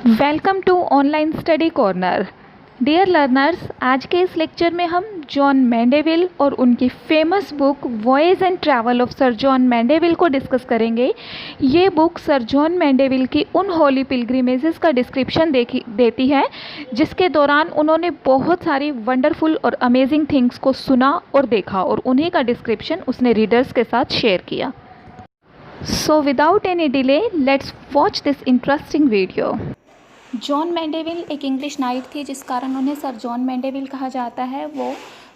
Welcome to online study corner. Dear learners, आज के इस लेक्चर में हम जॉन मैंडेविल और उनकी famous book voyage and travel of sir John Mandeville को डिस्कस करेंगे। ये बुक सर जॉन मैंडेविल की उन होली पिलग्रिमेजेस का डिस्क्रिप्शन देती है जिसके दौरान उन्होंने बहुत सारी वंडरफुल और अमेजिंग थिंग्स को सुना और देखा, और उन्हीं का डिस्क्रिप्शन उसने रीडर्स के साथ शेयर किया। So without any delay let's watch this interesting video. John Mandeville एक इंग्लिश नाइट थी, जिस कारण उन्हें सर जॉन मैंडेविल कहा जाता है। वो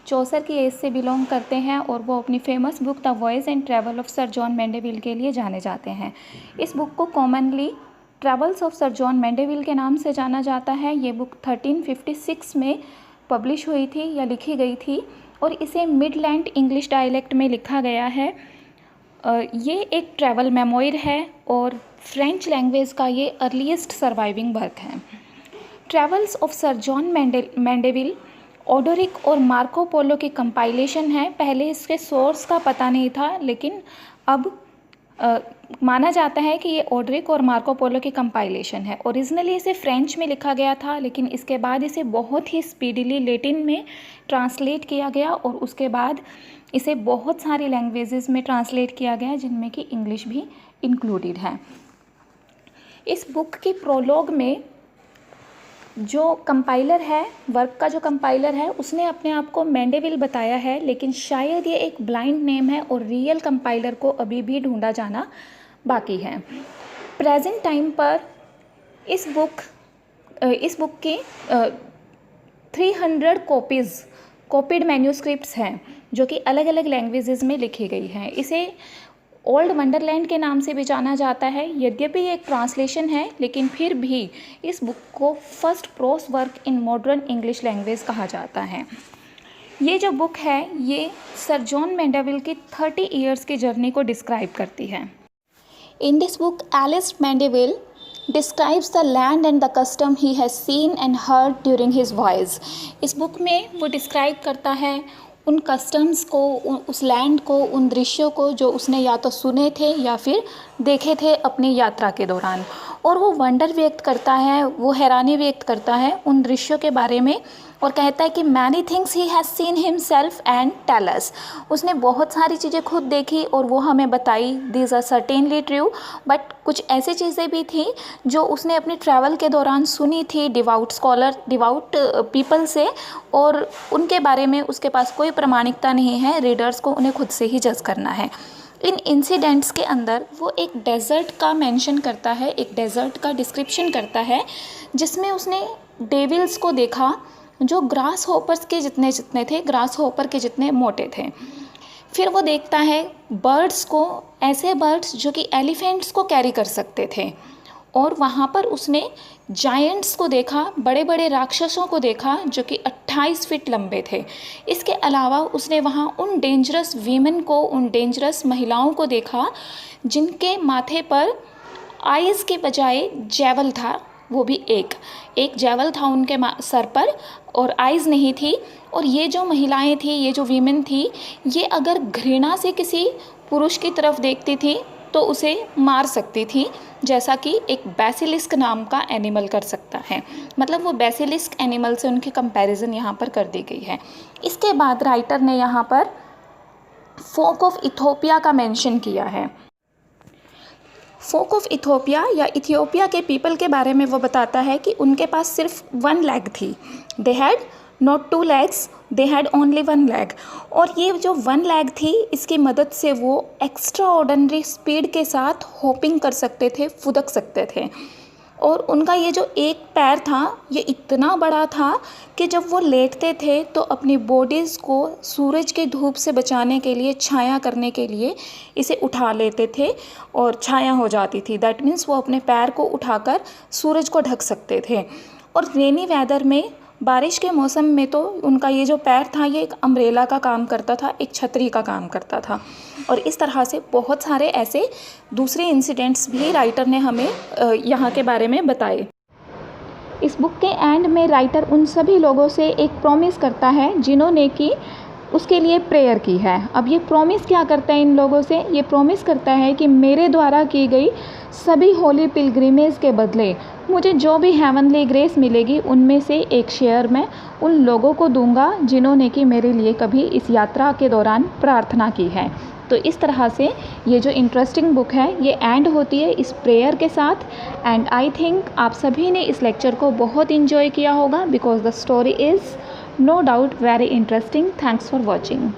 चौसर की एज से बिलोंग करते हैं और वो अपनी famous book the voyage and travel of sir John Mandeville के लिए जाने जाते हैं। इस बुक को commonly travels of sir John Mandeville के नाम से जाना जाता है। ये बुक 1356 में पब्लिश हुई थी या लिखी गई थी, और इसे मिडलैंड इंग्लिश डायलेक्ट में लिखा गया है। ये एक ट्रैवल मेमोयर है और फ्रेंच लैंग्वेज का ये अर्लीस्ट सर्वाइविंग वर्क है। Travels of sir John मैंडेविल Odoric और मार्को पोलो की कंपाइलेशन है। पहले इसके सोर्स का पता नहीं था, लेकिन अब माना जाता है कि ये ओडोरिक और मार्को पोलो की कंपाइलेशन है। ओरिजिनली इसे फ्रेंच में लिखा गया था, लेकिन इसके बाद इसे बहुत ही स्पीडीली लैटिन में ट्रांसलेट किया गया, और उसके बाद इसे बहुत सारी लैंग्वेजेस में ट्रांसलेट किया गया, जिनमें कि इंग्लिश भी इंक्लूडेड है। इस बुक की प्रोलॉग में जो कंपाइलर है, वर्क का जो कंपाइलर है, उसने अपने आप को मैंडेविल बताया है, लेकिन शायद ये एक ब्लाइंड नेम है और रियल कंपाइलर को अभी भी ढूंढा जाना बाकी है। प्रेजेंट टाइम पर इस बुक की 300 कॉपीड मैन्यूस्क्रिप्ट्स हैं, जो कि अलग अलग लैंग्वेजेस में लिखी गई हैं। इसे ओल्ड वंडरलैंड के नाम से भी जाना जाता है। यद्यपि ये एक ट्रांसलेशन है, लेकिन फिर भी इस बुक को first pros work in modern English language कहा जाता है। ये जो बुक है, ये सर जॉन मैंडेविल की 30 ईयर्स की जर्नी को डिस्क्राइब करती है। In this book Alice Mandeville describes the land and the custom he has seen and heard during his voyage। इस बुक में वो डिस्क्राइब करता है उन कस्टम्स को, उस लैंड को, उन दृश्यों को जो उसने या तो सुने थे या फिर देखे थे अपनी यात्रा के दौरान, और वो वंडर व्यक्त करता है, वो हैरानी व्यक्त करता है उन दृश्यों के बारे में, और कहता है कि many things he has seen himself and tell us. उसने बहुत सारी चीज़ें खुद देखी और वो हमें बताई। These are certainly true, but कुछ ऐसी चीज़ें भी थी जो उसने अपनी ट्रैवल के दौरान सुनी थी डिवाउट पीपल से, और उनके बारे में उसके पास कोई प्रामाणिकता नहीं है। रीडर्स को उन्हें खुद से ही जज करना है। इन इंसिडेंट्स के अंदर वो एक डेजर्ट का मेंशन करता है, एक डेजर्ट का डिस्क्रिप्शन करता है, जिसमें उसने डेविल्स को देखा जो ग्रास होपर्स के जितने थे, ग्रास होपर के जितने मोटे थे। फिर वो देखता है बर्ड्स को, ऐसे बर्ड्स जो कि एलिफेंट्स को कैरी कर सकते थे, और वहाँ पर उसने जायंट्स को देखा, बड़े बड़े राक्षसों को देखा जो कि 28 फीट लंबे थे। इसके अलावा उसने वहाँ उन डेंजरस वीमेन को, उन डेंजरस महिलाओं को देखा जिनके माथे पर आइज़ के बजाय जैवल था। वो भी एक जैवल था उनके सर पर, और आइज़ नहीं थी। और ये जो महिलाएं थी, ये जो वीमेन थी, ये अगर घृणा से किसी पुरुष की तरफ देखती थी तो उसे मार सकती थी, जैसा कि एक बेसिलिस्क नाम का एनिमल कर सकता है। मतलब वो बेसिलिस्क एनिमल से उनकी कंपैरिजन यहाँ पर कर दी गई है। इसके बाद राइटर ने यहाँ पर फोक ऑफ इथोपिया का मेंशन किया है। फोक ऑफ इथोपिया या इथियोपिया के पीपल के बारे में वो बताता है कि उनके पास सिर्फ 1 लेग थी। They had not 2 legs, they had only 1 leg। और ये जो 1 leg थी, इसकी मदद से वो एक्स्ट्रा ऑर्डिनरी स्पीड के साथ होपिंग कर सकते थे, फुदक सकते थे। और उनका ये जो एक पैर था, ये इतना बड़ा था कि जब वो लेटते थे तो अपनी बॉडीज़ को सूरज की धूप से बचाने के लिए, छाया करने के लिए इसे उठा लेते थे और छाया हो जाती थी। दैट मीन्स वो अपने पैर को उठाकर सूरज को ढक सकते थे। और रेनी वेदर में, बारिश के मौसम में तो उनका ये जो पैर था, ये एक अम्ब्रेला का काम करता था, एक छतरी का काम करता था। और इस तरह से बहुत सारे ऐसे दूसरे इंसिडेंट्स भी राइटर ने हमें यहाँ के बारे में बताए। इस बुक के एंड में राइटर उन सभी लोगों से एक प्रॉमिस करता है जिन्होंने कि उसके लिए प्रेयर की है। अब ये प्रॉमिस क्या करता है इन लोगों से? ये प्रॉमिस करता है कि मेरे द्वारा की गई सभी होली पिलग्रिमेज के बदले मुझे जो भी हेवनली ग्रेस मिलेगी उनमें से एक शेयर मैं उन लोगों को दूंगा जिन्होंने कि मेरे लिए कभी इस यात्रा के दौरान प्रार्थना की है। तो इस तरह से ये जो इंटरेस्टिंग बुक है ये एंड होती है इस प्रेयर के साथ। एंड आई थिंक आप सभी ने इस लेक्चर को बहुत इन्जॉय किया होगा because the story is no doubt very interesting. Thanks for watching.